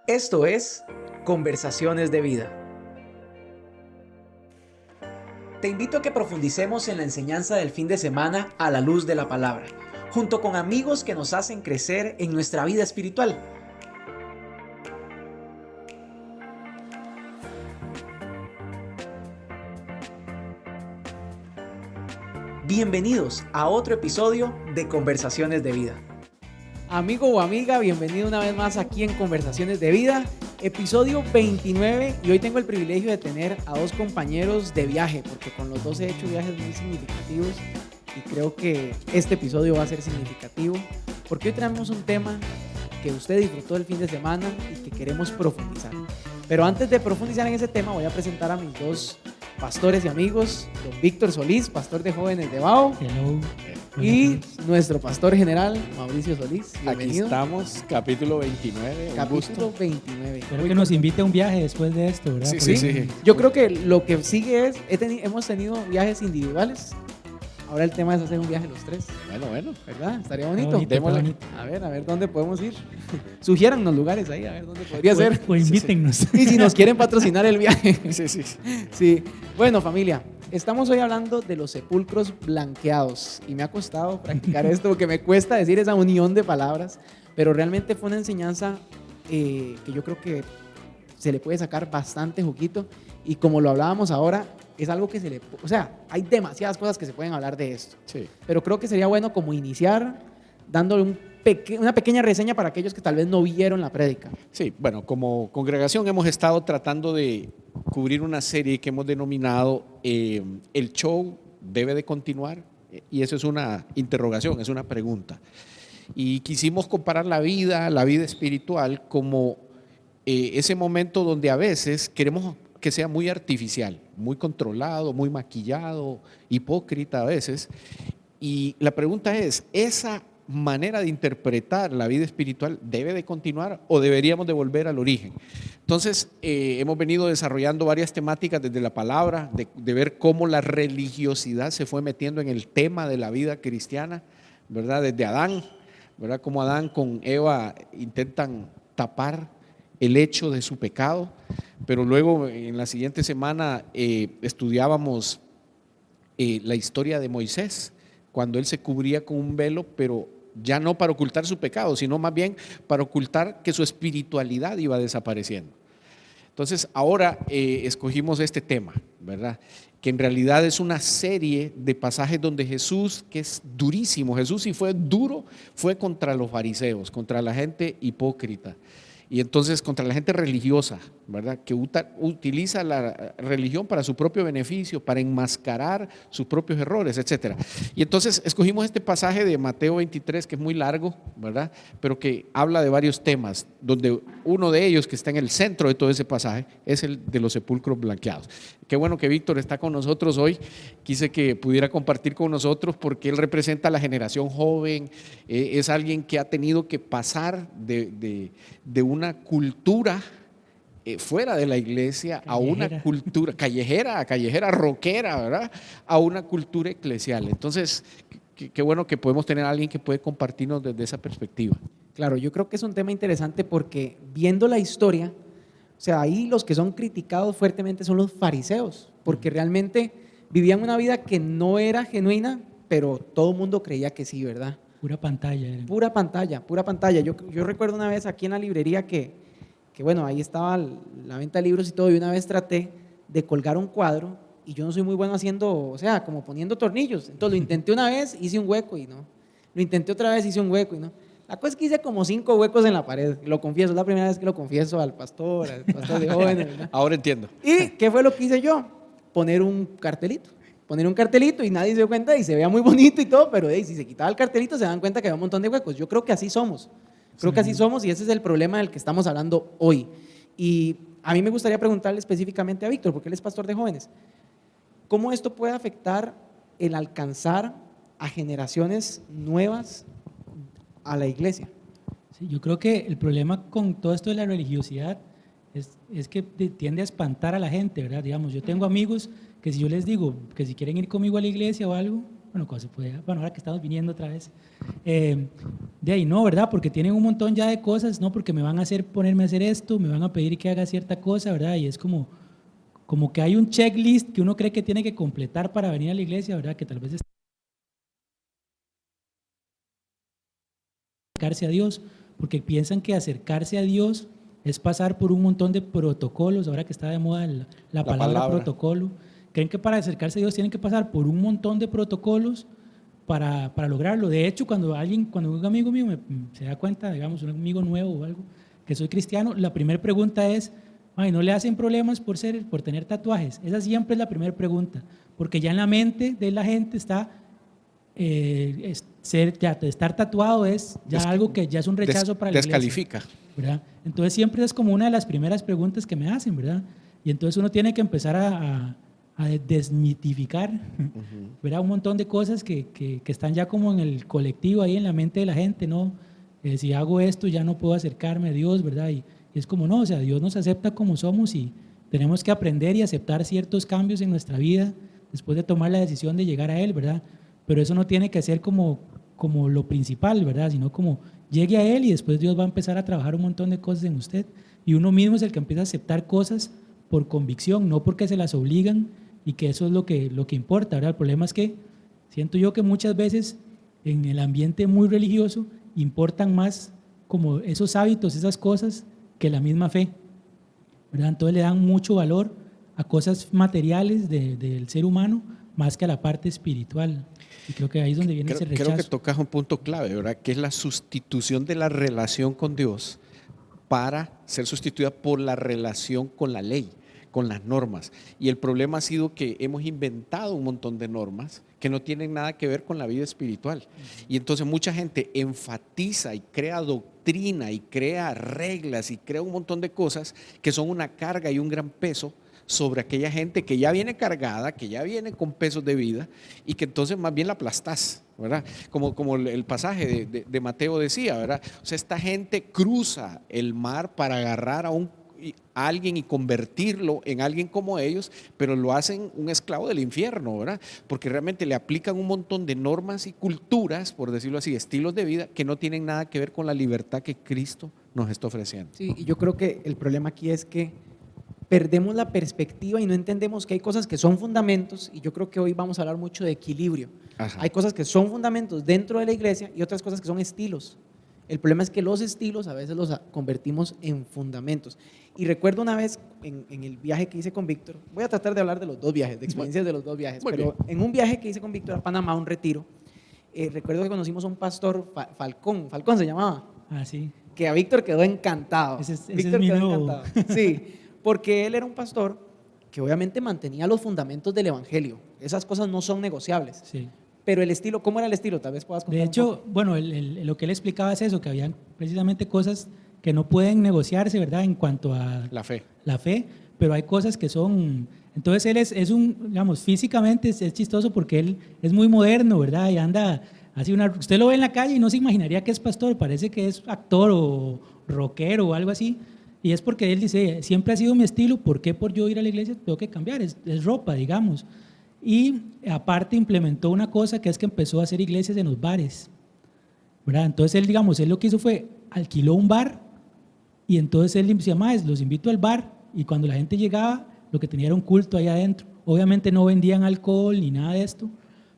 Esto es Conversaciones de Vida. Te invito a que profundicemos en la enseñanza del fin de semana a la luz de la palabra, junto con amigos que nos hacen crecer en nuestra vida espiritual. Bienvenidos a otro episodio de Conversaciones de Vida. Amigo o amiga, bienvenido una vez más aquí en Conversaciones de Vida, episodio 29, y hoy tengo el privilegio de tener a dos compañeros de viaje, porque con los dos he hecho viajes muy significativos y creo que este episodio va a ser significativo, porque hoy traemos un tema que usted disfrutó el fin de semana y que queremos profundizar. Pero antes de profundizar en ese tema, voy a presentar a mis dos pastores y amigos, don Víctor Solís, pastor de jóvenes de BAO. Hello. Y nuestro pastor general, Mauricio Solís. Bienvenido. Aquí estamos, capítulo 29. Capítulo 29. Espero que nos invite a un viaje después de esto, ¿verdad? Sí. Yo creo que lo que sigue es, hemos tenido viajes individuales. Ahora el tema es hacer un viaje los tres. Bueno. ¿Verdad? Estaría bonito. Está bonito. A ver dónde podemos ir. Sugiérannos lugares ahí, a ver dónde podría ser. O invítennos. Y si nos quieren patrocinar el viaje. Sí. Bueno, familia, estamos hoy hablando de los sepulcros blanqueados. Y me ha costado practicar esto porque me cuesta decir esa unión de palabras. Pero realmente fue una enseñanza que yo creo que se le puede sacar bastante juguito. Y como lo hablábamos ahora, es algo que hay demasiadas cosas que se pueden hablar de esto. Sí. Pero creo que sería bueno como iniciar dándole una pequeña reseña para aquellos que tal vez no vieron la prédica. Sí, bueno, como congregación hemos estado tratando de cubrir una serie que hemos denominado El show debe de continuar, y eso es una interrogación, es una pregunta. Y quisimos comparar la vida espiritual como ese momento donde a veces queremos que sea muy artificial, muy controlado, muy maquillado, hipócrita a veces. Y la pregunta es, ¿esa manera de interpretar la vida espiritual debe de continuar o deberíamos de volver al origen? Entonces, hemos venido desarrollando varias temáticas desde la palabra, de ver cómo la religiosidad se fue metiendo en el tema de la vida cristiana, ¿verdad? Desde Adán, ¿verdad? Cómo Adán con Eva intentan tapar el hecho de su pecado, pero luego en la siguiente semana estudiábamos la historia de Moisés, cuando él se cubría con un velo, pero ya no para ocultar su pecado, sino más bien para ocultar que su espiritualidad iba desapareciendo. Entonces ahora escogimos este tema, ¿verdad? Que en realidad es una serie de pasajes donde Jesús, que es durísimo, Jesús si fue duro, fue contra los fariseos, contra la gente hipócrita. Y entonces contra la gente religiosa, ¿verdad? Que utiliza la religión para su propio beneficio, para enmascarar sus propios errores, etc. Y entonces escogimos este pasaje de Mateo 23, que es muy largo, ¿verdad? Pero que habla de varios temas, donde uno de ellos que está en el centro de todo ese pasaje es el de los sepulcros blanqueados. Qué bueno que Víctor está con nosotros hoy. Quise que pudiera compartir con nosotros porque él representa a la generación joven, es alguien que ha tenido que pasar de una cultura fuera de la iglesia a una cultura callejera, rockera, ¿verdad? A una cultura eclesial. Entonces, qué bueno que podemos tener a alguien que puede compartirnos desde esa perspectiva. Claro, yo creo que es un tema interesante porque viendo la historia, o sea, ahí los que son criticados fuertemente son los fariseos, porque realmente vivían una vida que no era genuina, pero todo el mundo creía que sí, ¿verdad? Pura pantalla. Pura pantalla. Yo recuerdo una vez aquí en la librería que bueno, ahí estaba la venta de libros y todo, y una vez traté de colgar un cuadro y yo no soy muy bueno haciendo, o sea, como poniendo tornillos. Entonces lo intenté una vez, hice un hueco y no. Lo intenté otra vez, hice un hueco y no. La cosa es que hice como 5 huecos en la pared, lo confieso, es la primera vez que lo confieso al pastor de jóvenes, ¿verdad? Ahora entiendo. ¿Y qué fue lo que hice yo? Poner un cartelito y nadie se dio cuenta y se veía muy bonito y todo, pero si se quitaba el cartelito se dan cuenta que había un montón de huecos. Yo creo que así somos. Y ese es el problema del que estamos hablando hoy. Y a mí me gustaría preguntarle específicamente a Víctor, porque él es pastor de jóvenes, ¿cómo esto puede afectar el alcanzar a generaciones nuevas a la iglesia? Sí, yo creo que el problema con todo esto de la religiosidad es que tiende a espantar a la gente, ¿verdad? Digamos, yo tengo amigos que si yo les digo que si quieren ir conmigo a la iglesia o algo, bueno, cuando se puede, bueno, ahora que estamos viniendo otra vez, de ahí no, ¿verdad? Porque tienen un montón ya de cosas, no, porque me van a hacer ponerme a hacer esto, me van a pedir que haga cierta cosa, ¿verdad? Y es como que hay un checklist que uno cree que tiene que completar para venir a la iglesia, ¿verdad? Que tal vez es acercarse a Dios, porque piensan que acercarse a Dios es pasar por un montón de protocolos, ahora que está de moda la palabra protocolo. Creen que para acercarse a Dios tienen que pasar por un montón de protocolos para lograrlo. De hecho, cuando un amigo mío se da cuenta, digamos, un amigo nuevo o algo, que soy cristiano, la primera pregunta es, ay, ¿no le hacen problemas por tener tatuajes? Esa siempre es la primera pregunta, porque ya en la mente de la gente está, estar tatuado es ya algo que ya es un rechazo para la iglesia. Descalifica. ¿Verdad? Entonces siempre es como una de las primeras preguntas que me hacen, ¿verdad? Y entonces uno tiene que empezar a desmitificar, ¿verdad? Un montón de cosas que están ya como en el colectivo, ahí en la mente de la gente, ¿no? Si hago esto ya no puedo acercarme a Dios, ¿verdad? Y es como no, o sea, Dios nos acepta como somos y tenemos que aprender y aceptar ciertos cambios en nuestra vida después de tomar la decisión de llegar a Él, ¿verdad? Pero eso no tiene que ser como lo principal, ¿verdad? Sino como llegue a Él y después Dios va a empezar a trabajar un montón de cosas en usted y uno mismo es el que empieza a aceptar cosas por convicción, no porque se las obligan y que eso es lo que importa, ¿verdad? El problema es que siento yo que muchas veces en el ambiente muy religioso importan más como esos hábitos, esas cosas, que la misma fe, ¿verdad? Entonces le dan mucho valor a cosas materiales del ser humano más que a la parte espiritual. Y creo que ahí es donde viene ese rechazo. Creo que tocas un punto clave, ¿verdad? Que es la sustitución de la relación con Dios para ser sustituida por la relación con la ley, con las normas. Y el problema ha sido que hemos inventado un montón de normas que no tienen nada que ver con la vida espiritual. Y entonces mucha gente enfatiza y crea doctrina y crea reglas y crea un montón de cosas que son una carga y un gran peso sobre aquella gente que ya viene cargada, que ya viene con pesos de vida y que entonces más bien la aplastás, ¿verdad? Como el pasaje de Mateo decía, ¿verdad? O sea, esta gente cruza el mar para agarrar a alguien y convertirlo en alguien como ellos, pero lo hacen un esclavo del infierno, ¿verdad? Porque realmente le aplican un montón de normas y culturas, por decirlo así, estilos de vida que no tienen nada que ver con la libertad que Cristo nos está ofreciendo. Sí, y yo creo que el problema aquí es que perdemos la perspectiva y no entendemos que hay cosas que son fundamentos, y yo creo que hoy vamos a hablar mucho de equilibrio. Ajá. Hay cosas que son fundamentos dentro de la iglesia y otras cosas que son estilos. El problema es que los estilos a veces los convertimos en fundamentos. Y recuerdo una vez en el viaje que hice con Víctor, voy a tratar de hablar de los dos viajes, de experiencias de los dos viajes, pero en un viaje que hice con Víctor a Panamá, un retiro, recuerdo que conocimos a un pastor, Falcón se llamaba. Ah, sí. Que a Víctor quedó encantado. Víctor quedó encantado. Sí, porque él era un pastor que obviamente mantenía los fundamentos del evangelio. Esas cosas no son negociables. Sí. Pero el estilo, ¿cómo era el estilo? Tal vez puedas contar. De hecho, bueno, lo que él explicaba es eso, que habían precisamente cosas que no pueden negociarse, ¿verdad? En cuanto a la fe, pero hay cosas que son. Entonces él es digamos, físicamente es chistoso porque él es muy moderno, ¿verdad? Y anda así usted lo ve en la calle y no se imaginaría que es pastor, parece que es actor o rockero o algo así. Y es porque él dice, siempre ha sido mi estilo, ¿por qué por yo ir a la iglesia tengo que cambiar? Es ropa, digamos. Y aparte implementó una cosa que es que empezó a hacer iglesias en los bares, ¿verdad? Entonces él, digamos, él lo que hizo fue alquiló un bar y entonces él decía, más los invito al bar, y cuando la gente llegaba lo que tenía era un culto ahí adentro. Obviamente no vendían alcohol ni nada de esto,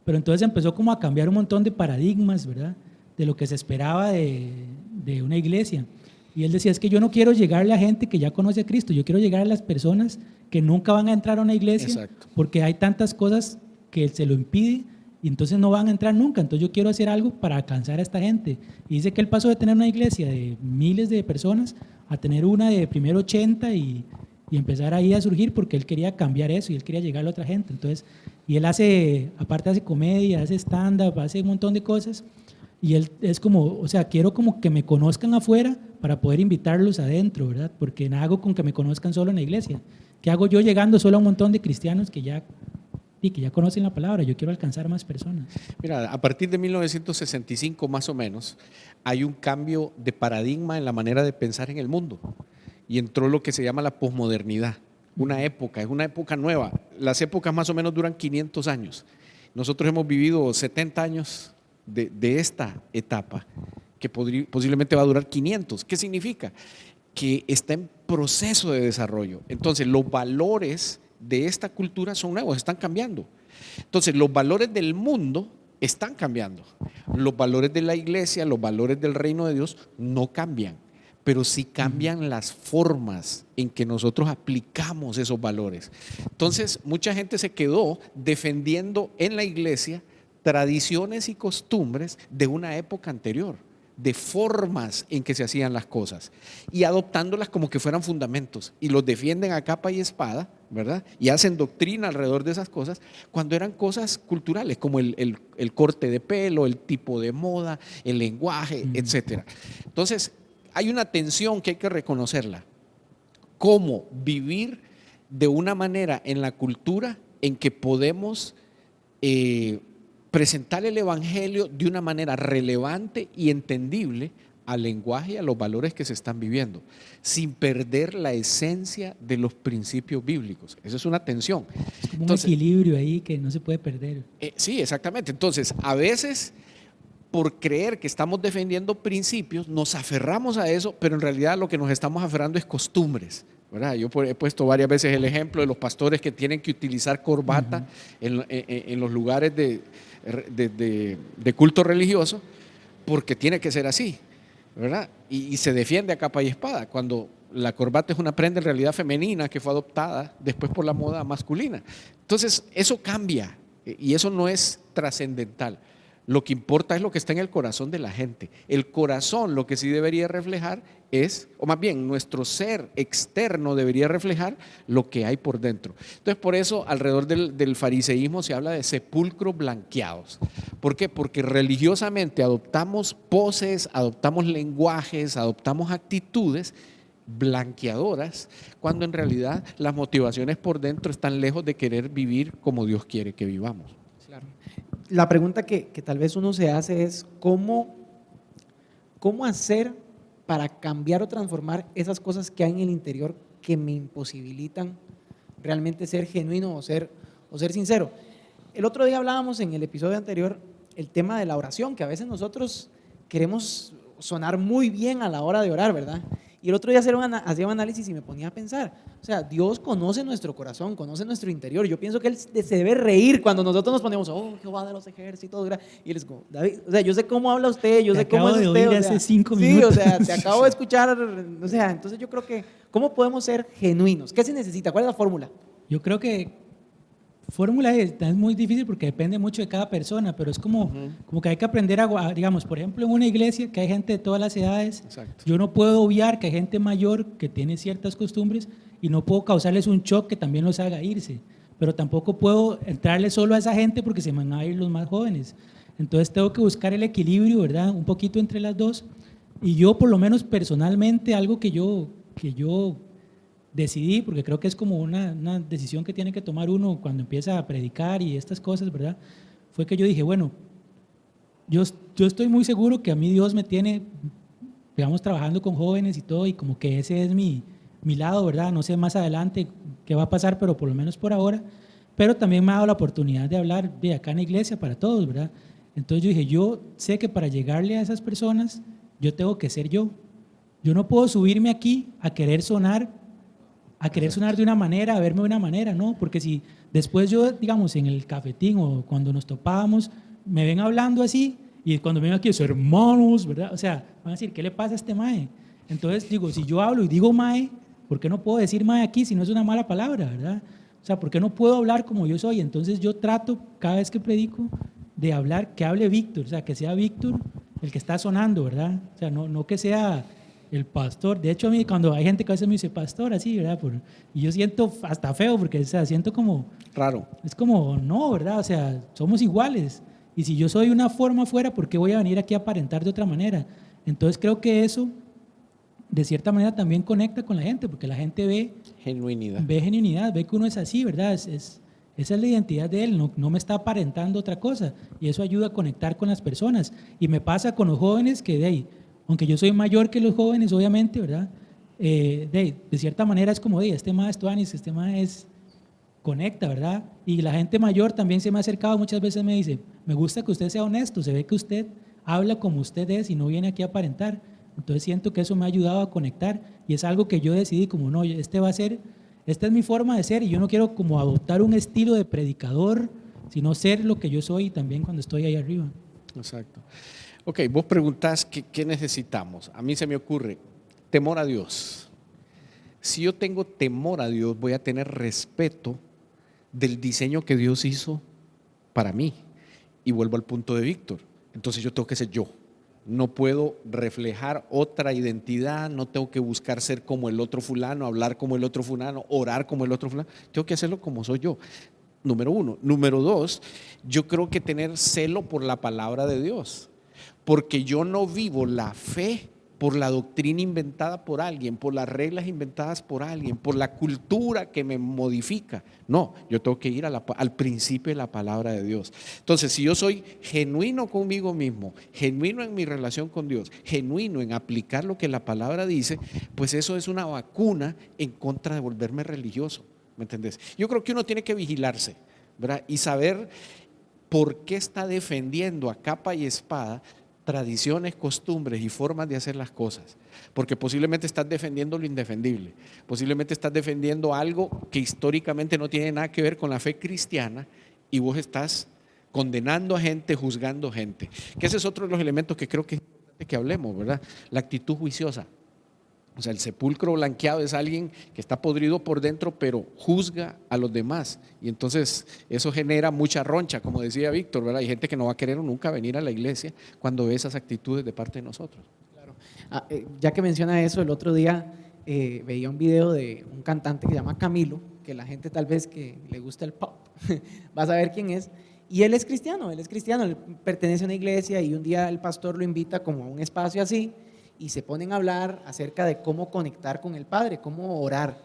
pero entonces empezó como a cambiar un montón de paradigmas, ¿verdad? De lo que se esperaba de una iglesia. Y él decía, es que yo no quiero llegarle a gente que ya conoce a Cristo, yo quiero llegar a las personas que nunca van a entrar a una iglesia. Exacto. Porque hay tantas cosas que se lo impide y entonces no van a entrar nunca. Entonces yo quiero hacer algo para alcanzar a esta gente. Y dice que él pasó de tener una iglesia de miles de personas a tener una de primero 80 y empezar ahí a surgir porque él quería cambiar eso y él quería llegar a otra gente. Entonces, y él aparte hace comedia, hace stand-up, hace un montón de cosas. Y él es como, o sea, quiero como que me conozcan afuera para poder invitarlos adentro, ¿verdad? Porque nada hago con que me conozcan solo en la iglesia. ¿Qué hago yo llegando solo a un montón de cristianos que ya conocen la palabra? Yo quiero alcanzar más personas. Mira, a partir de 1965 más o menos, hay un cambio de paradigma en la manera de pensar en el mundo. Y entró lo que se llama la posmodernidad. Es una época nueva. Las épocas más o menos duran 500 años. Nosotros hemos vivido 70 años de esta etapa que posiblemente va a durar 500. ¿Qué significa? Que está en proceso de desarrollo. Entonces, los valores de esta cultura son nuevos, están cambiando. Entonces, los valores del mundo están cambiando. Los valores de la iglesia, los valores del reino de Dios no cambian, pero sí cambian las formas en que nosotros aplicamos esos valores. Entonces, mucha gente se quedó defendiendo en la iglesia tradiciones y costumbres de una época anterior, de formas en que se hacían las cosas y adoptándolas como que fueran fundamentos y los defienden a capa y espada, ¿verdad? Y hacen doctrina alrededor de esas cosas cuando eran cosas culturales como el corte de pelo, el tipo de moda, el lenguaje, etcétera. Entonces, hay una tensión que hay que reconocerla. Cómo vivir de una manera en la cultura en que podemos presentar el evangelio de una manera relevante y entendible al lenguaje y a los valores que se están viviendo, sin perder la esencia de los principios bíblicos. Eso es una tensión. Es como un equilibrio ahí que no se puede perder. Sí, exactamente. Entonces, a veces, por creer que estamos defendiendo principios, nos aferramos a eso, pero en realidad lo que nos estamos aferrando es costumbres, ¿verdad? Yo he puesto varias veces el ejemplo de los pastores que tienen que utilizar corbata en los lugares de culto religioso, porque tiene que ser así, ¿verdad? Y se defiende a capa y espada, cuando la corbata es una prenda en realidad femenina que fue adoptada después por la moda masculina. Entonces, eso cambia y eso no es trascendental. Lo que importa es lo que está en el corazón de la gente. El corazón lo que sí debería reflejar es, o más bien nuestro ser externo debería reflejar lo que hay por dentro. Entonces, por eso alrededor del fariseísmo se habla de sepulcros blanqueados. ¿Por qué? Porque religiosamente adoptamos poses, adoptamos lenguajes, adoptamos actitudes blanqueadoras, cuando en realidad las motivaciones por dentro están lejos de querer vivir como Dios quiere que vivamos. Claro. La pregunta que tal vez uno se hace es ¿cómo hacer para cambiar o transformar esas cosas que hay en el interior que me imposibilitan realmente ser genuino o ser sincero? El otro día hablábamos en el episodio anterior el tema de la oración, que a veces nosotros queremos sonar muy bien a la hora de orar, ¿verdad? Y el otro día hacía un análisis y me ponía a pensar, o sea, Dios conoce nuestro corazón, conoce nuestro interior. Yo pienso que Él se debe reír cuando nosotros nos ponemos, oh, Jehová de los ejércitos, y Él es como, David, o sea, yo sé cómo habla usted, yo sé cómo es usted. Hace 5 minutos. Sí, o sea, te acabo de escuchar, o sea, entonces yo creo que, ¿cómo podemos ser genuinos? ¿Qué se necesita? ¿Cuál es la fórmula? Yo creo que fórmula es muy difícil porque depende mucho de cada persona, pero es como que hay que aprender a, digamos, por ejemplo, en una iglesia que hay gente de todas las edades. Exacto. Yo no puedo obviar que hay gente mayor que tiene ciertas costumbres y no puedo causarles un shock que también los haga irse, pero tampoco puedo entrarle solo a esa gente porque se me van a ir los más jóvenes. Entonces tengo que buscar el equilibrio, ¿verdad? Un poquito entre las dos. Y yo, por lo menos personalmente, algo que yo decidí, porque creo que es como una decisión que tiene que tomar uno cuando empieza a predicar y estas cosas, ¿verdad? Fue que yo dije, bueno, yo estoy muy seguro que a mí Dios me tiene, digamos, trabajando con jóvenes y todo, y como que ese es mi lado, ¿verdad? No sé más adelante qué va a pasar, pero por lo menos por ahora. Pero también me ha dado la oportunidad de hablar de acá en la iglesia para todos, ¿verdad? Entonces yo dije, yo sé que para llegarle a esas personas, yo tengo que ser yo. Yo no puedo subirme aquí a querer sonar de una manera, a verme de una manera, ¿no? Porque si después yo, digamos, en el cafetín o cuando nos topábamos, me ven hablando así, y cuando ven aquí, hermanos, ¿verdad? O sea, van a decir, ¿qué le pasa a este mae? Entonces digo, si yo hablo y digo mae, ¿por qué no puedo decir mae aquí si no es una mala palabra, ¿verdad? O sea, ¿por qué no puedo hablar como yo soy? Entonces yo trato, cada vez que predico, de hablar, que hable Víctor, o sea, que sea Víctor el que está sonando, ¿verdad? O sea, no que sea el pastor. De hecho, a mí cuando hay gente que a veces me dice pastor así, ¿verdad? Y yo siento hasta feo porque, o sea, siento como raro. Es como, no, ¿verdad? O sea, somos iguales. Y si yo soy una forma afuera, ¿por qué voy a venir aquí a aparentar de otra manera? Entonces creo que eso, de cierta manera, también conecta con la gente, porque la gente ve genuinidad, ve que uno es así, ¿verdad? Esa es la identidad de él, no me está aparentando otra cosa. Y eso ayuda a conectar con las personas. Y me pasa con los jóvenes que de ahí, aunque yo soy mayor que los jóvenes, obviamente, ¿verdad? De cierta manera es como, este maestro Anis, este maestro conecta, ¿verdad? Y la gente mayor también se me ha acercado muchas veces, me dice, me gusta que usted sea honesto, se ve que usted habla como usted es y no viene aquí a aparentar. Entonces siento que eso me ha ayudado a conectar y es algo que yo decidí como no, esta es mi forma de ser y yo no quiero como adoptar un estilo de predicador, sino ser lo que yo soy también cuando estoy ahí arriba. Exacto. Ok, vos preguntás qué necesitamos. A mí se me ocurre temor a Dios. Si yo tengo temor a Dios, voy a tener respeto del diseño que Dios hizo para mí. Y vuelvo al punto de Víctor. Entonces yo tengo que ser yo. No puedo reflejar otra identidad, no tengo que buscar ser como el otro fulano, hablar como el otro fulano, orar como el otro fulano. Tengo que hacerlo como soy yo. Número uno. Número dos, yo creo que tener celo por la palabra de Dios. Porque yo no vivo la fe por la doctrina inventada por alguien, por las reglas inventadas por alguien, por la cultura que me modifica. No, yo tengo que ir al principio de la palabra de Dios. Entonces, si yo soy genuino conmigo mismo, genuino en mi relación con Dios, genuino en aplicar lo que la palabra dice, pues eso es una vacuna en contra de volverme religioso. ¿Me entendés? Yo creo que uno tiene que vigilarse, ¿verdad? Y saber por qué está defendiendo a capa y espada tradiciones, costumbres y formas de hacer las cosas, porque posiblemente estás defendiendo lo indefendible, posiblemente estás defendiendo algo que históricamente no tiene nada que ver con la fe cristiana y vos estás condenando a gente, juzgando gente, que ese es otro de los elementos que creo que es importante que hablemos, ¿verdad? La actitud juiciosa. O sea, el sepulcro blanqueado es alguien que está podrido por dentro, pero juzga a los demás. Y entonces eso genera mucha roncha, como decía Víctor, ¿verdad? Hay gente que no va a querer nunca venir a la iglesia cuando ve esas actitudes de parte de nosotros. Claro. Ya que menciona eso, el otro día veía un video de un cantante que se llama Camilo, que la gente tal vez que le gusta el pop va a saber quién es. Y él es cristiano, él pertenece a una iglesia y un día el pastor lo invita como a un espacio así, y se ponen a hablar acerca de cómo conectar con el Padre, cómo orar.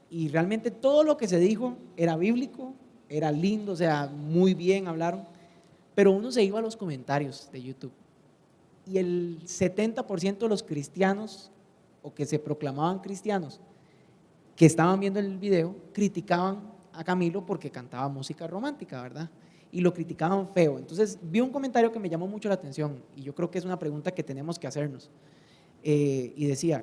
Y realmente todo lo que se dijo era bíblico, era lindo, o sea, muy bien hablaron, pero uno se iba a los comentarios de YouTube y el 70% de los cristianos o que se proclamaban cristianos que estaban viendo el video criticaban a Camilo porque cantaba música romántica, ¿verdad? Y lo criticaban feo. Entonces vi un comentario que me llamó mucho la atención y yo creo que es una pregunta que tenemos que hacernos. Y decía,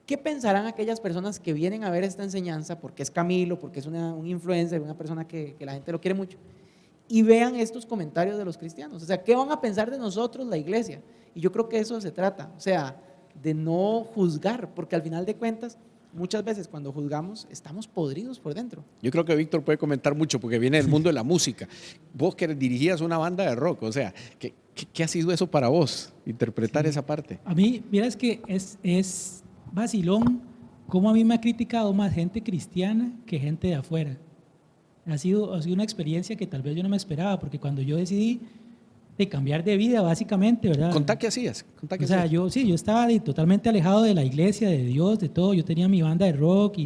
¿qué pensarán aquellas personas que vienen a ver esta enseñanza porque es Camilo, porque es un influencer, una persona que la gente lo quiere mucho, y vean estos comentarios de los cristianos? O sea, ¿qué van a pensar de nosotros, la iglesia? Y yo creo que eso se trata, o sea, de no juzgar, porque al final de cuentas, muchas veces cuando juzgamos estamos podridos por dentro. Yo creo que Víctor puede comentar mucho porque viene del mundo de la música. Vos que dirigías una banda de rock, o sea, ¿qué ha sido eso para vos, interpretar esa parte? A mí, miras que es vacilón cómo a mí me ha criticado más gente cristiana que gente de afuera. Ha sido una experiencia que tal vez yo no me esperaba, porque cuando yo decidí de cambiar de vida, básicamente, ¿verdad? Contá qué hacías. O sea, yo estaba totalmente alejado de la iglesia, de Dios, de todo. Yo tenía mi banda de rock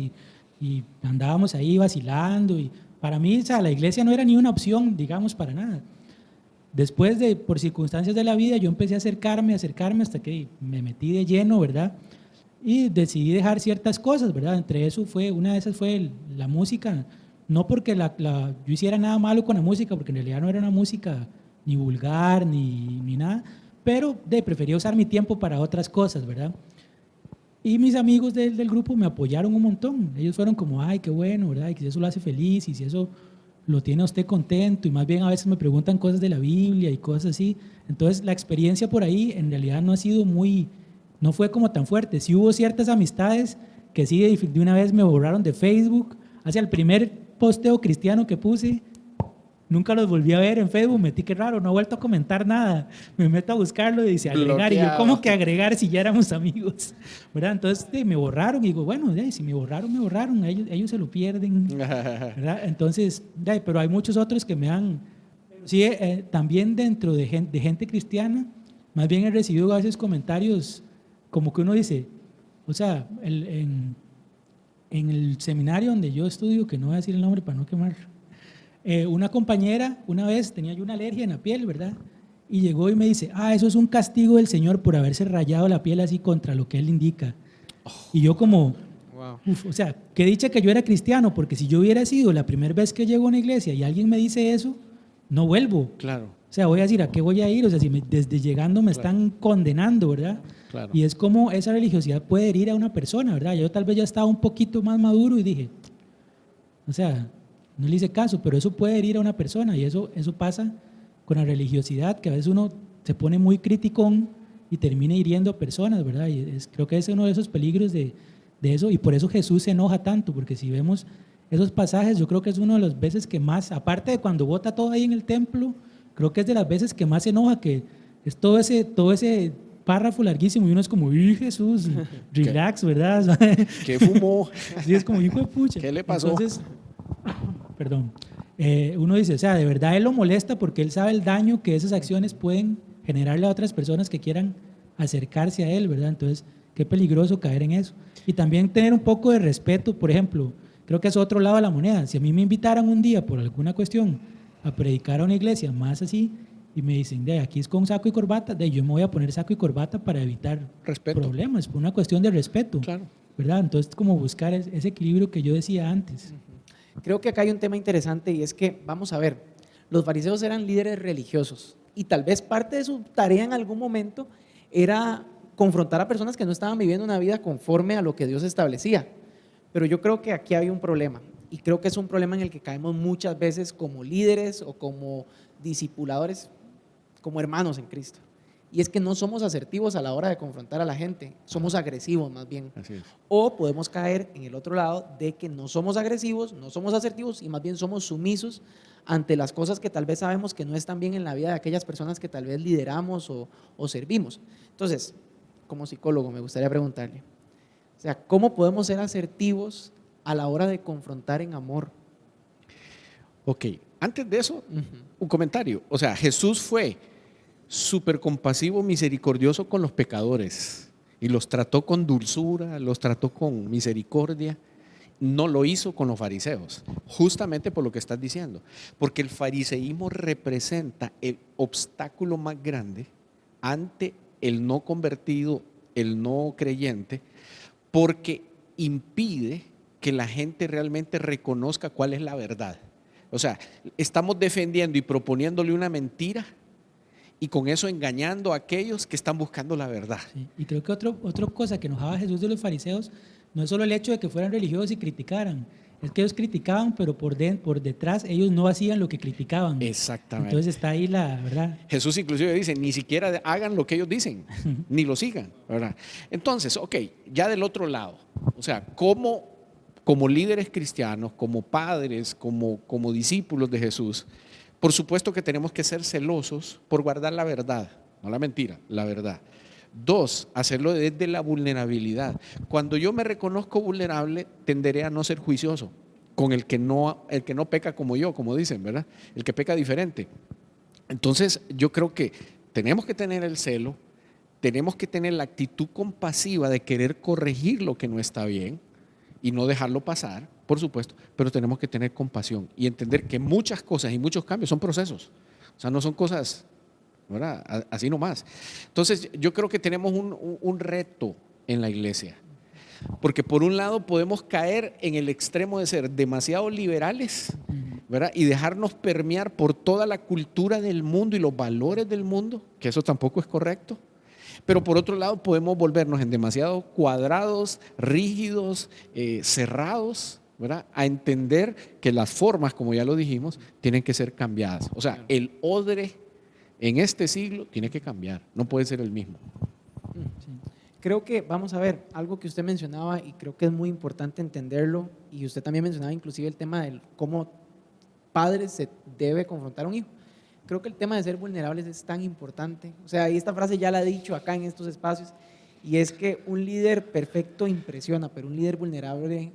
y andábamos ahí vacilando. Y para mí, o sea, la iglesia no era ni una opción, digamos, para nada. Después por circunstancias de la vida, yo empecé a acercarme hasta que me metí de lleno, ¿verdad? Y decidí dejar ciertas cosas, ¿verdad? Entre eso una de esas fue la música. No porque yo hiciera nada malo con la música, porque en realidad no era una música ni vulgar, ni nada, pero prefería usar mi tiempo para otras cosas, ¿verdad? Y mis amigos del grupo me apoyaron un montón. Ellos fueron como, ay, qué bueno, ¿verdad? Y que si eso lo hace feliz, y si eso lo tiene a usted contento, y más bien a veces me preguntan cosas de la Biblia y cosas así. Entonces la experiencia por ahí en realidad no fue como tan fuerte. Sí hubo ciertas amistades que sí de una vez me borraron de Facebook. Hacia el primer posteo cristiano que puse, nunca los volví a ver en Facebook, metí qué raro, no he vuelto a comentar nada, me meto a buscarlo y dice agregar, bloqueado. Y yo, ¿cómo que agregar si ya éramos amigos? ¿Verdad? Entonces me borraron y digo, bueno, si me borraron, ellos se lo pierden, ¿verdad? Entonces, pero hay muchos otros que me han, sí, también dentro de gente cristiana, más bien he recibido a veces comentarios como que uno dice, o sea, en el seminario donde yo estudio, que no voy a decir el nombre para no quemar, una compañera, una vez tenía yo una alergia en la piel, ¿verdad? Y llegó y me dice, eso es un castigo del Señor por haberse rayado la piel así contra lo que Él indica. Y yo como, wow. O sea, qué dicha que yo era cristiano, porque si yo hubiera sido la primera vez que llego a una iglesia y alguien me dice eso, no vuelvo. Claro. O sea, voy a decir, ¿a qué voy a ir? O sea, si desde llegando me están condenando, ¿verdad? Claro. Y es como esa religiosidad puede herir a una persona, ¿verdad? Yo tal vez ya estaba un poquito más maduro y dije, o sea, no le hice caso, pero eso puede herir a una persona, y eso pasa con la religiosidad, que a veces uno se pone muy criticón y termina hiriendo a personas, ¿verdad? Y creo que ese es uno de esos peligros de eso, y por eso Jesús se enoja tanto, porque si vemos esos pasajes, yo creo que es una de las veces que más, aparte de cuando bota todo ahí en el templo, creo que es de las veces que más se enoja, que es todo ese párrafo larguísimo y uno es como, ¡y Jesús! Relax, ¿verdad? ¿Qué fumó? Sí, es como, hijo de pucha. ¿Qué le pasó? Entonces, perdón, uno dice, o sea, de verdad él lo molesta porque él sabe el daño que esas acciones pueden generarle a otras personas que quieran acercarse a él, ¿verdad? Entonces, qué peligroso caer en eso. Y también tener un poco de respeto, por ejemplo, creo que es otro lado de la moneda. Si a mí me invitaran un día por alguna cuestión a predicar a una iglesia más así y me dicen, de aquí es con saco y corbata, yo me voy a poner saco y corbata para evitar problemas, por una cuestión de respeto, claro, ¿verdad? Entonces, como buscar ese equilibrio que yo decía antes. Creo que acá hay un tema interesante y es que, vamos a ver, los fariseos eran líderes religiosos y tal vez parte de su tarea en algún momento era confrontar a personas que no estaban viviendo una vida conforme a lo que Dios establecía. Pero yo creo que aquí hay un problema, y creo que es un problema en el que caemos muchas veces como líderes o como discipuladores, como hermanos en Cristo. Y es que no somos asertivos a la hora de confrontar a la gente, somos agresivos más bien. así es. O podemos caer en el otro lado de que no somos agresivos, no somos asertivos y más bien somos sumisos ante las cosas que tal vez sabemos que no están bien en la vida de aquellas personas que tal vez lideramos o servimos. Entonces, como psicólogo me gustaría preguntarle, o sea, ¿cómo podemos ser asertivos a la hora de confrontar en amor? Ok, antes de eso, un comentario. O sea, Jesús fue súper compasivo, misericordioso con los pecadores y los trató con dulzura, los trató con misericordia. No lo hizo con los fariseos, justamente por lo que estás diciendo, porque el fariseísmo representa el obstáculo más grande ante el no convertido, el no creyente, porque impide que la gente realmente reconozca cuál es la verdad. O sea, estamos defendiendo y proponiéndole una mentira y con eso engañando a aquellos que están buscando la verdad. Sí, y creo que otra cosa que enojaba a Jesús de los fariseos no es solo el hecho de que fueran religiosos y criticaran, es que ellos criticaban, pero por detrás ellos no hacían lo que criticaban. Exactamente. Entonces está ahí la verdad. Jesús inclusive dice, ni siquiera hagan lo que ellos dicen, ni lo sigan, ¿verdad? Entonces, ok, ya del otro lado, o sea, como líderes cristianos, como padres, como discípulos de Jesús, por supuesto que tenemos que ser celosos por guardar la verdad, no la mentira, la verdad. 2, hacerlo desde la vulnerabilidad. Cuando yo me reconozco vulnerable, tenderé a no ser juicioso con el que no peca como yo, como dicen, ¿verdad? El que peca diferente. Entonces, yo creo que tenemos que tener el celo, tenemos que tener la actitud compasiva de querer corregir lo que no está bien y no dejarlo pasar, por supuesto, pero tenemos que tener compasión y entender que muchas cosas y muchos cambios son procesos, o sea, no son cosas, ¿verdad?, así nomás. Entonces, yo creo que tenemos un reto en la iglesia, porque por un lado podemos caer en el extremo de ser demasiado liberales, ¿verdad?, y dejarnos permear por toda la cultura del mundo y los valores del mundo, que eso tampoco es correcto. Pero por otro lado podemos volvernos en demasiado cuadrados, rígidos, cerrados, ¿verdad?, a entender que las formas, como ya lo dijimos, tienen que ser cambiadas. O sea, el odre en este siglo tiene que cambiar, no puede ser el mismo. Sí. Creo que, vamos a ver, algo que usted mencionaba y creo que es muy importante entenderlo, y usted también mencionaba inclusive el tema de cómo padres se debe confrontar a un hijo. Creo que el tema de ser vulnerables es tan importante. O sea, y esta frase ya la he dicho acá en estos espacios, y es que un líder perfecto impresiona, pero un líder vulnerable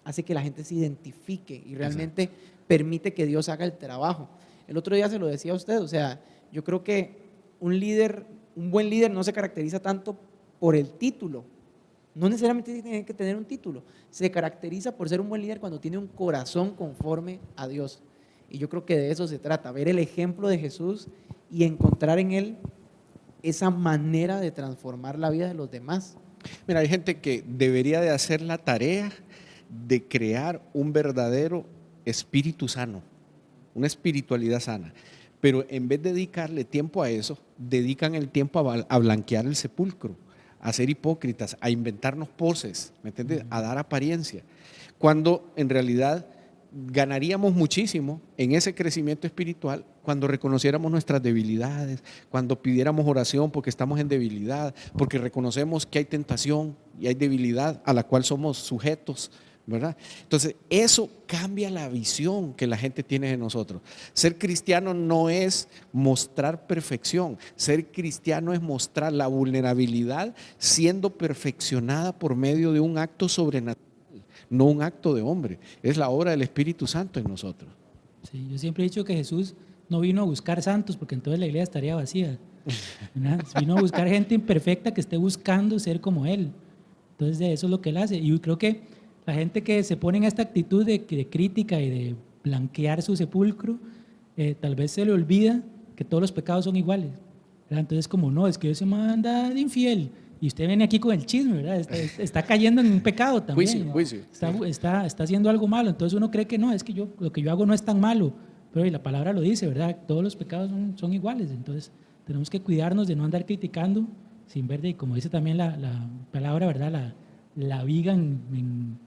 hace que la gente se identifique y realmente permite que Dios haga el trabajo. El otro día se lo decía a usted, o sea, yo creo que un buen líder no se caracteriza tanto por el título, no necesariamente tiene que tener un título, se caracteriza por ser un buen líder cuando tiene un corazón conforme a Dios. Y yo creo que de eso se trata, ver el ejemplo de Jesús y encontrar en él esa manera de transformar la vida de los demás. Mira, hay gente que debería de hacer la tarea de crear un verdadero espíritu sano, una espiritualidad sana, Pero en vez de dedicarle tiempo a eso, dedican el tiempo a blanquear el sepulcro, a ser hipócritas, a inventarnos poses, ¿me entiendes? A dar apariencia. Cuando en realidad ganaríamos muchísimo en ese crecimiento espiritual cuando reconociéramos nuestras debilidades, cuando pidiéramos oración porque estamos en debilidad, porque reconocemos que hay tentación y hay debilidad a la cual somos sujetos, ¿verdad? Entonces, eso cambia la visión que la gente tiene de nosotros. Ser cristiano no es mostrar perfección, ser cristiano es mostrar la vulnerabilidad siendo perfeccionada por medio de un acto sobrenatural, no un acto de hombre, es la obra del Espíritu Santo en nosotros. Sí, yo siempre he dicho que Jesús no vino a buscar santos porque entonces la iglesia estaría vacía, ¿verdad? Vino a buscar gente imperfecta que esté buscando ser como Él. Entonces eso es lo que Él hace, y yo creo que la gente que se pone en esta actitud de crítica y de blanquear su sepulcro, tal vez se le olvida que todos los pecados son iguales, ¿verdad? Entonces como no, es que ese man anda de infiel y usted viene aquí con el chisme, ¿verdad? Está cayendo en un pecado también, juicio. Está haciendo algo malo, entonces uno cree que no, es que lo que yo hago no es tan malo, pero la palabra lo dice, ¿verdad? Todos los pecados son iguales, entonces tenemos que cuidarnos de no andar criticando sin ver, y como dice también la palabra, ¿verdad? La viga en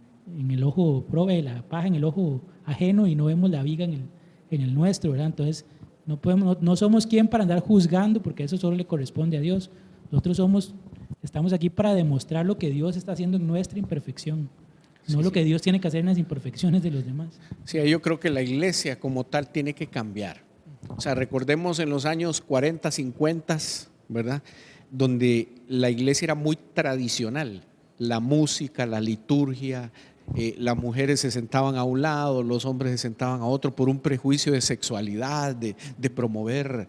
el ojo prove, la paja en el ojo ajeno, y no vemos la viga en el nuestro, ¿verdad? Entonces no somos quien para andar juzgando, porque eso solo le corresponde a Dios. Nosotros estamos aquí para demostrar lo que Dios está haciendo en nuestra imperfección, no lo que Dios tiene que hacer en las imperfecciones de los demás. Sí, yo creo que la iglesia como tal tiene que cambiar. O sea, recordemos en los años 40, 50, ¿verdad? Donde la iglesia era muy tradicional, la música, la liturgia, las mujeres se sentaban a un lado, los hombres se sentaban a otro por un prejuicio de sexualidad, de promover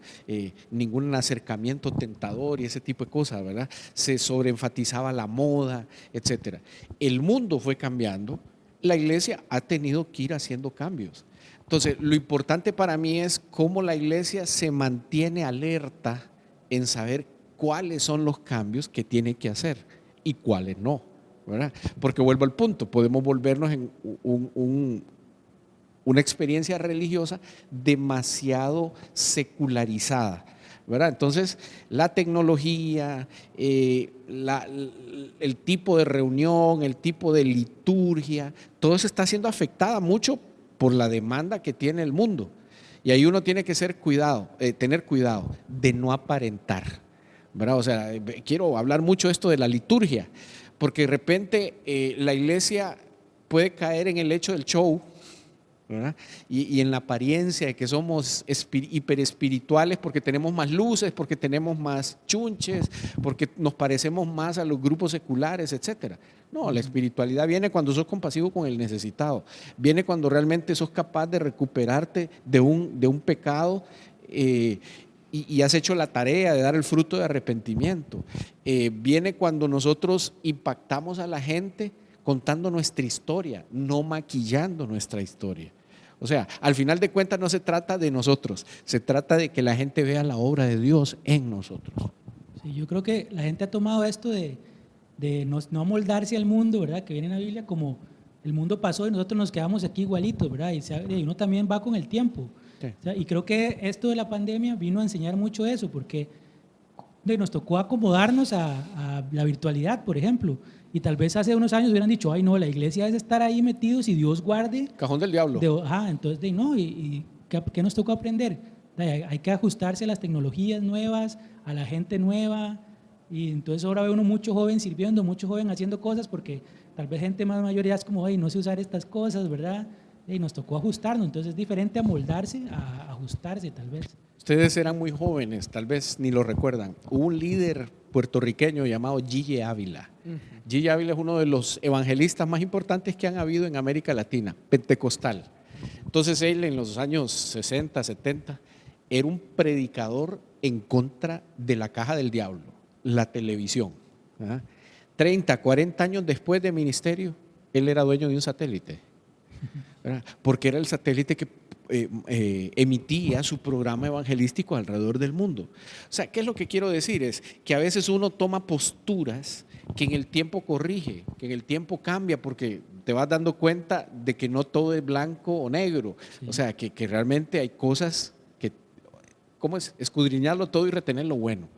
ningún acercamiento tentador y ese tipo de cosas, ¿verdad? Se sobreenfatizaba la moda, etcétera. El mundo fue cambiando, la iglesia ha tenido que ir haciendo cambios. Entonces, lo importante para mí es cómo la iglesia se mantiene alerta en saber cuáles son los cambios que tiene que hacer y cuáles no, ¿verdad? Porque vuelvo al punto, podemos volvernos en una experiencia religiosa demasiado secularizada, ¿verdad? Entonces, la tecnología, el tipo de reunión, el tipo de liturgia, todo eso está siendo afectada mucho por la demanda que tiene el mundo. Y ahí uno tiene que tener cuidado de no aparentar, ¿verdad? O sea, quiero hablar mucho esto de la liturgia, porque de repente la iglesia puede caer en el hecho del show, ¿verdad? Y en la apariencia de que somos hiperespirituales porque tenemos más luces, porque tenemos más chunches, porque nos parecemos más a los grupos seculares, etcétera. No, la espiritualidad viene cuando sos compasivo con el necesitado, viene cuando realmente sos capaz de recuperarte de un pecado y has hecho la tarea de dar el fruto de arrepentimiento. Viene cuando nosotros impactamos a la gente contando nuestra historia, no maquillando nuestra historia. O sea, al final de cuentas no se trata de nosotros, se trata de que la gente vea la obra de Dios en nosotros. Sí, yo creo que la gente ha tomado esto de no amoldarse al mundo, ¿verdad? Que viene en la Biblia como el mundo pasó y nosotros nos quedamos aquí igualitos, ¿verdad? Y uno también va con el tiempo. Sí. O sea, y creo que esto de la pandemia vino a enseñar mucho eso, porque nos tocó acomodarnos a la virtualidad, por ejemplo. Y tal vez hace unos años hubieran dicho, ay no, la iglesia es estar ahí metidos y Dios guarde. Cajón del diablo. Entonces, no, ¿y qué nos tocó aprender? Hay que ajustarse a las tecnologías nuevas, a la gente nueva. Y entonces ahora ve uno mucho joven sirviendo, mucho joven haciendo cosas, porque tal vez gente más mayor ya es como, ay, no sé usar estas cosas, ¿verdad? Y nos tocó ajustarnos. Entonces es diferente amoldarse a ajustarse tal vez. Ustedes eran muy jóvenes, tal vez ni lo recuerdan. Hubo un líder puertorriqueño llamado Gille Ávila. Gille Ávila es uno de los evangelistas más importantes que han habido en América Latina, pentecostal. Entonces él en los años 60, 70, era un predicador en contra de la caja del diablo, la televisión. 30, 40 años después de ministerio, él era dueño de un satélite, ¿verdad? Porque era el satélite que emitía su programa evangelístico alrededor del mundo. O sea, ¿qué es lo que quiero decir? Es que a veces uno toma posturas que en el tiempo corrige, que en el tiempo cambia, porque te vas dando cuenta de que no todo es blanco o negro. Sí. O sea, que realmente hay cosas que ¿cómo es? Escudriñarlo todo y retener lo bueno,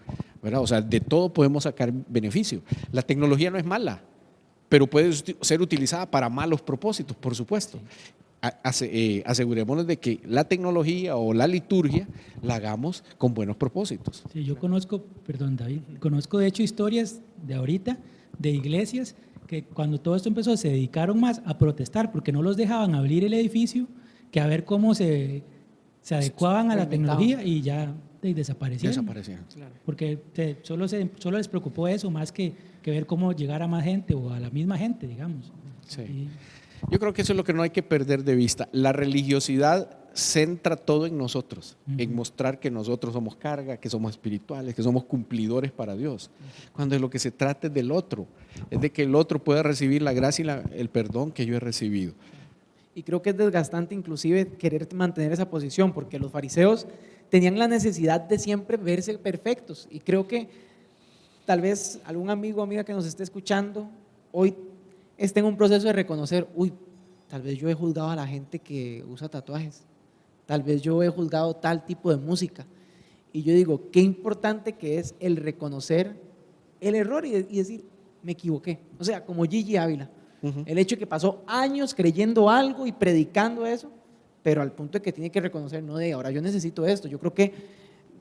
¿verdad? O sea, de todo podemos sacar beneficio. La tecnología no es mala, pero puede ser utilizada para malos propósitos, por supuesto. Asegurémonos de que la tecnología o la liturgia la hagamos con buenos propósitos. Sí, yo conozco, perdón David, conozco de hecho historias de ahorita, de iglesias, que cuando todo esto empezó se dedicaron más a protestar porque no los dejaban abrir el edificio que a ver cómo se adecuaban a la tecnología y ya desaparecieron. Claro. Porque solo les preocupó eso más que ver cómo llegar a más gente o a la misma gente, digamos. Sí. Yo creo que eso es lo que no hay que perder de vista. La religiosidad centra todo en nosotros, en mostrar que nosotros somos carga, que somos espirituales, que somos cumplidores para Dios. Cuando de lo que se trata es del otro, es de que el otro pueda recibir la gracia y el perdón que yo he recibido. Y creo que es desgastante inclusive querer mantener esa posición, porque los fariseos tenían la necesidad de siempre verse perfectos. Y creo que tal vez algún amigo o amiga que nos esté escuchando hoy esté en un proceso de reconocer, tal vez yo he juzgado a la gente que usa tatuajes, tal vez yo he juzgado tal tipo de música. Y yo digo, qué importante que es el reconocer el error y decir, me equivoqué. O sea, como Gigi Ávila, el hecho de que pasó años creyendo algo y predicando eso, pero al punto de que tiene que reconocer, no de ahora yo necesito esto. Yo creo que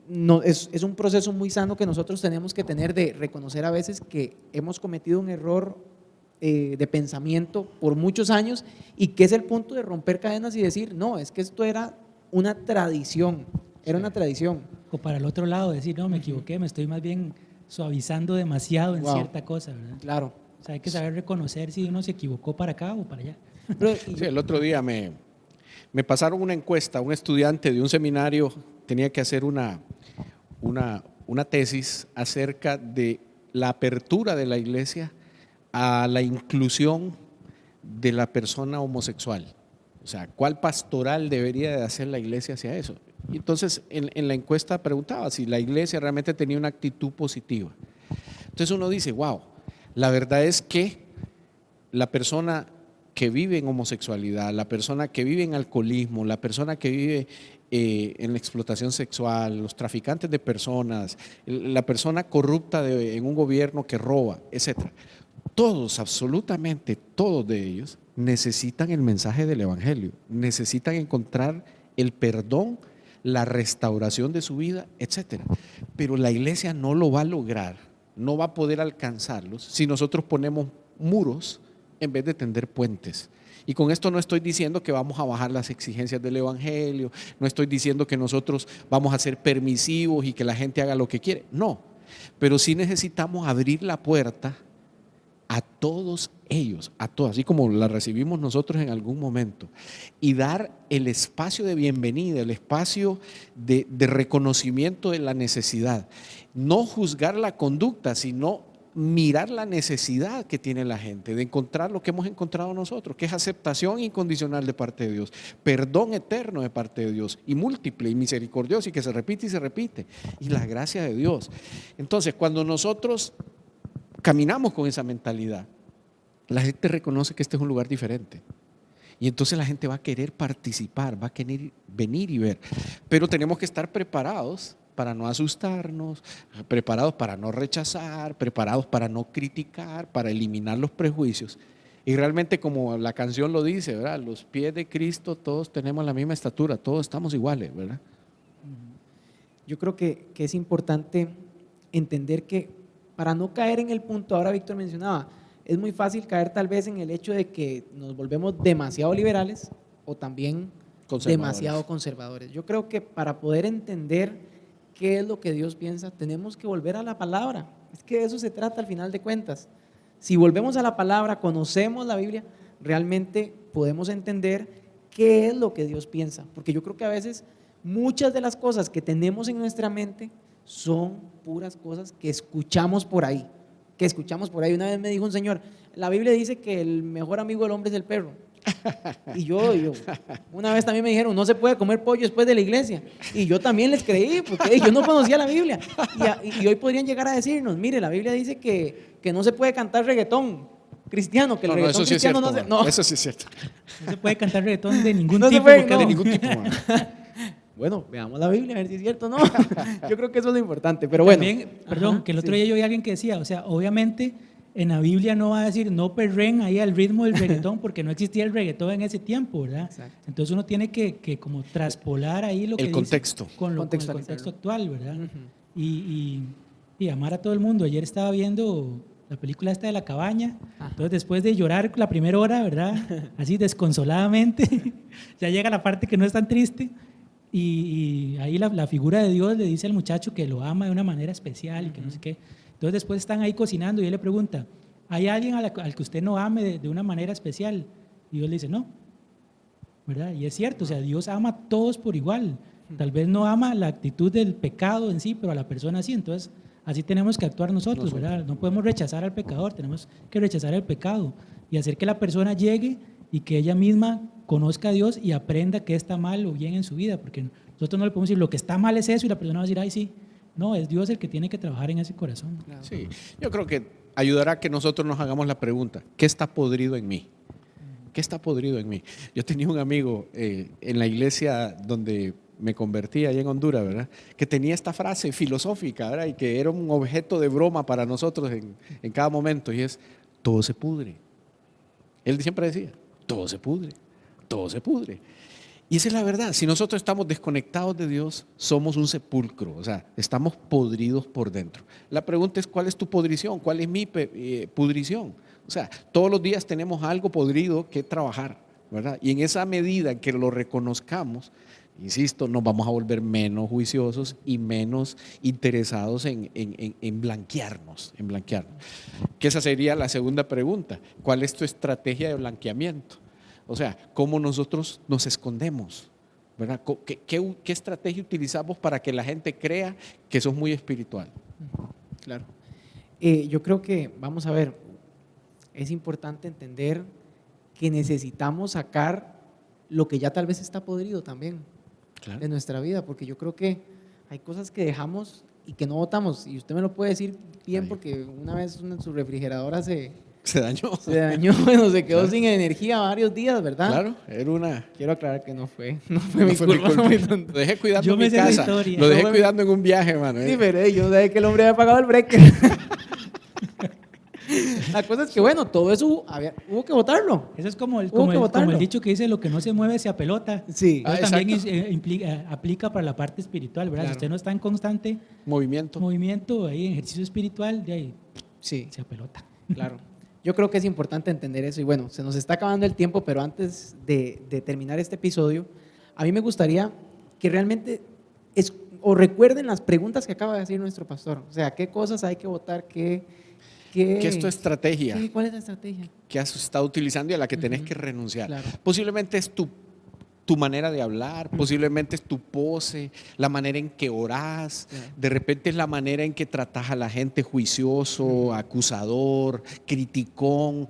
no, es un proceso muy sano que nosotros tenemos que tener de reconocer a veces que hemos cometido un error de pensamiento por muchos años y que es el punto de romper cadenas y decir, no, es que esto era una tradición, una tradición. O para el otro lado decir, no, me equivoqué, me estoy más bien suavizando demasiado en cierta cosa, ¿verdad? Claro. O sea, hay que saber reconocer si uno se equivocó para acá o para allá. Sí, el otro día me pasaron una encuesta, un estudiante de un seminario tenía que hacer una tesis acerca de la apertura de la iglesia a la inclusión de la persona homosexual. O sea, ¿cuál pastoral debería de hacer la iglesia hacia eso? Y entonces en la encuesta preguntaba si la iglesia realmente tenía una actitud positiva. Entonces uno dice, wow, la verdad es que la persona que vive en homosexualidad, la persona que vive en alcoholismo, la persona que vive en la explotación sexual, los traficantes de personas, la persona corrupta en un gobierno que roba, etcétera. Todos, absolutamente todos de ellos necesitan el mensaje del evangelio, necesitan encontrar el perdón, la restauración de su vida, etcétera. Pero la iglesia no lo va a lograr, no va a poder alcanzarlos si nosotros ponemos muros en vez de tender puentes. Y con esto no estoy diciendo que vamos a bajar las exigencias del evangelio, no estoy diciendo que nosotros vamos a ser permisivos y que la gente haga lo que quiere, no, pero sí necesitamos abrir la puerta a todos ellos, a todos, así como la recibimos nosotros en algún momento, y dar el espacio de bienvenida, el espacio de reconocimiento de la necesidad, no juzgar la conducta, sino mirar la necesidad que tiene la gente, de encontrar lo que hemos encontrado nosotros, que es aceptación incondicional de parte de Dios, perdón eterno de parte de Dios, y múltiple y misericordioso, y que se repite y se repite, y la gracia de Dios. Entonces, cuando nosotros caminamos con esa mentalidad, la gente reconoce que este es un lugar diferente. Y entonces la gente va a querer participar, va a querer venir y ver. Pero tenemos que estar preparados para no asustarnos, preparados para no rechazar, preparados para no criticar, para eliminar los prejuicios. Y realmente, como la canción lo dice, ¿verdad? Los pies de Cristo todos tenemos la misma estatura, todos estamos iguales, ¿verdad? Yo creo que es importante entender que para no caer en el punto, ahora Víctor mencionaba, es muy fácil caer tal vez en el hecho de que nos volvemos demasiado liberales o también demasiado conservadores. Yo creo que para poder entender qué es lo que Dios piensa, tenemos que volver a la palabra. Es que de eso se trata al final de cuentas. Si volvemos a la palabra, conocemos la Biblia, realmente podemos entender qué es lo que Dios piensa. Porque yo creo que a veces muchas de las cosas que tenemos en nuestra mente son puras cosas que escuchamos por ahí. Una vez me dijo un señor, la Biblia dice que el mejor amigo del hombre es el perro. Y yo, una vez también me dijeron, no se puede comer pollo después de la iglesia. Y yo también les creí, porque yo no conocía la Biblia. Y hoy podrían llegar a decirnos, mire, la Biblia dice que no se puede cantar reggaetón cristiano, que el reggaetón eso sí cristiano es cierto, eso sí es cierto. No se puede cantar reggaetón de ningún no tipo. Puede, no. De ningún tipo. bueno, veamos la Biblia a ver si es cierto o no. Yo creo que eso es lo importante, pero bueno. También, perdón, que el otro día yo vi a alguien que decía, o sea, obviamente en la Biblia no va a decir no perren ahí al ritmo del reggaetón porque no existía el reggaetón en ese tiempo, ¿verdad? Exacto. Entonces uno tiene que como traspolar ahí lo que el contexto. dice con el contexto actual, ¿verdad? Y amar a todo el mundo. Ayer estaba viendo la película esta de La Cabaña, entonces después de llorar la primera hora, ¿verdad? Así desconsoladamente, ya llega la parte que no es tan triste y ahí la figura de Dios le dice al muchacho que lo ama de una manera especial y que no sé qué. Entonces después están ahí cocinando y él le pregunta, ¿hay alguien al que usted no ame de una manera especial? Y Dios le dice, no, ¿verdad? Y es cierto, o sea, Dios ama a todos por igual. Tal vez no ama la actitud del pecado en sí, pero a la persona sí. Entonces, así tenemos que actuar nosotros, ¿verdad? No podemos rechazar al pecador, tenemos que rechazar el pecado y hacer que la persona llegue y que ella misma conozca a Dios y aprenda qué está mal o bien en su vida, porque nosotros no le podemos decir lo que está mal es eso y la persona va a decir, ay, sí. No, es Dios el que tiene que trabajar en ese corazón. Claro. Sí, yo creo que ayudará a que nosotros nos hagamos la pregunta, ¿qué está podrido en mí? ¿Qué está podrido en mí? Yo tenía un amigo en la iglesia donde me convertí allá en Honduras, ¿verdad? Que tenía esta frase filosófica, ¿verdad? Y que era un objeto de broma para nosotros en cada momento, y es, todo se pudre. Él siempre decía, todo se pudre, todo se pudre. Y esa es la verdad, si nosotros estamos desconectados de Dios, somos un sepulcro, o sea, estamos podridos por dentro. La pregunta es, ¿cuál es tu podrición? ¿Cuál es mi pudrición? O sea, todos los días tenemos algo podrido que trabajar, ¿verdad? Y en esa medida en que lo reconozcamos, insisto, nos vamos a volver menos juiciosos y menos interesados en blanquearnos, Que esa sería la segunda pregunta. ¿Cuál es tu estrategia de blanqueamiento? O sea, ¿cómo nosotros nos escondemos? ¿Verdad? ¿Qué estrategia utilizamos para que la gente crea que sos muy espiritual? Claro. Yo creo que, vamos a ver, es importante entender que necesitamos sacar lo que ya tal vez está podrido también de nuestra vida, porque yo creo que hay cosas que dejamos y que no botamos, y usted me lo puede decir bien porque una vez su refrigeradora se dañó, bueno, se quedó sin energía varios días, ¿verdad? Claro, era una... Quiero aclarar que no fue mi culpa. Lo dejé cuidando en mi casa, lo dejé cuidando en un viaje, mano. Sí, pero yo sabía que el hombre había pagado el break. La cosa es que, bueno, todo eso hubo que botarlo. Eso es como el dicho que dice, lo que no se mueve se apelota. Sí. También aplica para la parte espiritual, ¿verdad? Claro. Si usted no está en constante movimiento ahí, en ejercicio espiritual, de ahí se apelota. Claro. Yo creo que es importante entender eso. Y bueno, se nos está acabando el tiempo, pero antes de terminar este episodio, a mí me gustaría que realmente recuerden las preguntas que acaba de decir nuestro pastor. O sea, ¿qué cosas hay que votar? ¿Qué es tu estrategia? Sí, ¿cuál es la estrategia? Que has estado utilizando y a la que tenés que renunciar. Claro. Posiblemente es tu manera de hablar, posiblemente es tu pose, la manera en que orás, de repente es la manera en que tratás a la gente, juicioso, acusador, criticón.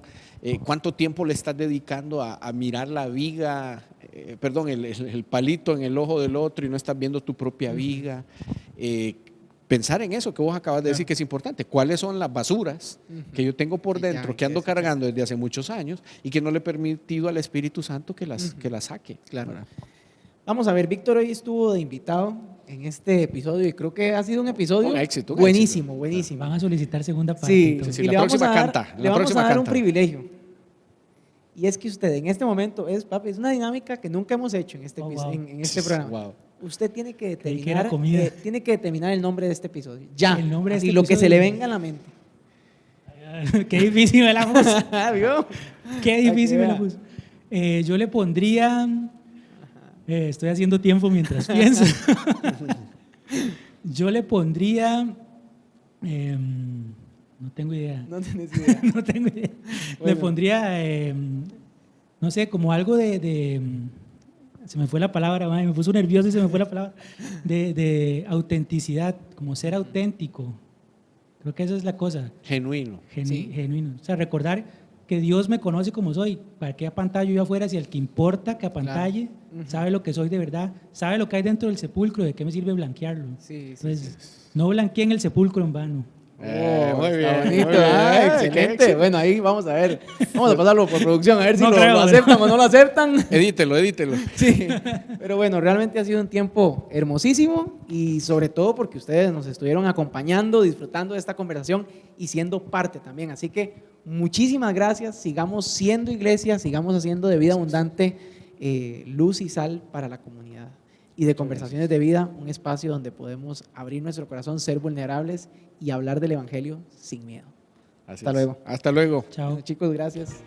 ¿Cuánto tiempo le estás dedicando a mirar la viga, el palito en el ojo del otro y no estás viendo tu propia viga? Pensar en eso que vos acabas de decir que es importante. ¿Cuáles son las basuras que yo tengo por dentro, que ando cargando desde hace muchos años y que no le he permitido al Espíritu Santo que las saque? Claro. Vamos a ver, Víctor hoy estuvo de invitado en este episodio y creo que ha sido un episodio buenísimo. Van a solicitar segunda parte. Sí, y le vamos a dar un privilegio. Y es que usted en este momento es una dinámica que nunca hemos hecho en este programa. Wow. Usted tiene que determinar el nombre de este episodio. Ya, el nombre de lo que se le venga a la mente. Qué difícil me la puso. Qué difícil me la puso. Yo le pondría, estoy haciendo tiempo mientras pienso. Yo le pondría, no tengo idea. No tienes idea. No tengo idea. Bueno. Le pondría, no sé, como algo de se me fue la palabra, me puso nervioso y se me fue la palabra, de autenticidad, como ser auténtico. Creo que esa es la cosa. Genuino. Genuino. O sea, recordar que Dios me conoce como soy. ¿Para qué apantallo yo afuera si el que importa que apantalle sabe lo que soy de verdad? Sabe lo que hay dentro del sepulcro, de qué me sirve blanquearlo. Entonces, no blanqueen el sepulcro en vano. Muy bien. Está bonito, muy bien. excelente. Bueno, ahí vamos a ver. Vamos a pasarlo por producción, a ver si No lo creo, aceptan o no lo aceptan. Edítelo. Sí, pero bueno, realmente ha sido un tiempo hermosísimo y sobre todo porque ustedes nos estuvieron acompañando, disfrutando de esta conversación y siendo parte también. Así que muchísimas gracias, sigamos siendo iglesia, sigamos haciendo de vida abundante luz y sal para la comunidad. Y de Conversaciones de Vida, un espacio donde podemos abrir nuestro corazón, ser vulnerables y hablar del Evangelio sin miedo. Hasta luego. Hasta luego. Chao. Bueno, chicos, gracias.